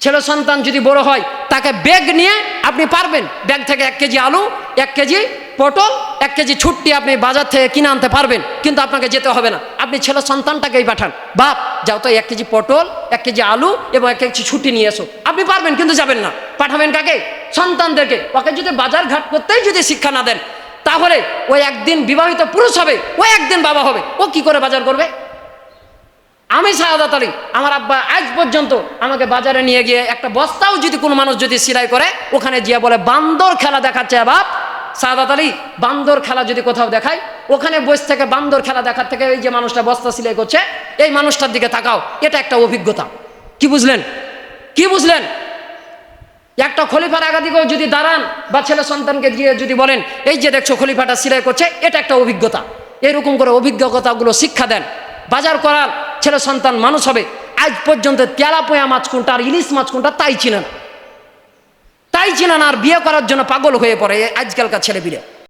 ছেলে সন্তান যদি বড় হয় তাকে ব্যাগ নিয়ে আপনি পারবেন, ব্যাগ থেকে 1 কেজি আলু, 1 কেজি পটল, 1 কেজি ছুট্টি আপনি বাজার থেকে কিনে আনতে পারবেন, কিন্তু আপনাকে যেতে হবে না। আপনি ছেলে সন্তানটাকেই পাঠান, বাপ যাও তো 1 কেজি পটল, 1 কেজি আলু এবং 1 কেজি ছুট্টি নিয়ে এসো। আপনি পারবেন, কিন্তু যাবেন না। পাঠাবেন কাকে? সন্তানদেরকে। ওকে যদি বাজার ঘাট করতেই যদি শিক্ষা না দেন, তাহলে ওই একদিন বিবাহিত পুরুষ হবে, ওই একদিন বাবা হবে, ও কি করে বাজার করবে? আমি শাহাদাত আলী, আমার আব্বা আজ পর্যন্ত আমাকে বাজারে নিয়ে গিয়ে একটা বস্তাও যদি কোনো মানুষ যদি সেলাই করে, ওখানে গিয়ে বলে বান্দর খেলা দেখাচ্ছে বাপ। শাহাদাত আলী, বান্দর খেলা যদি কোথাও দেখায়, ওখানে বসে থেকে বান্দর খেলা দেখার থেকে এই যে মানুষটা বস্তা সেলাই করছে এই মানুষটার দিকে তাকাও, এটা একটা অভিজ্ঞতা। কি বুঝলেন? কি বুঝলেন? একটা খলিফার আগাদিকেও যদি দাঁড়ান বা ছেলে সন্তানকে গিয়ে যদি বলেন এই যে দেখছো খলিফাটা সেলাই করছে, এটা একটা অভিজ্ঞতা। এরকম করে অভিজ্ঞতাগুলো শিক্ষা দেন। বাজার করার ছেলে সন্তান মানুষ হবে। আজ পর্যন্ত তেলাপোয়া মাছ কোনটা আর ইলিশ মাছ কোনটা তাই চিনেন, তাই চিনেন, আর বিয়ে করার জন্য পাগল হয়ে পড়ে আজকালকার ছেলেপিলে।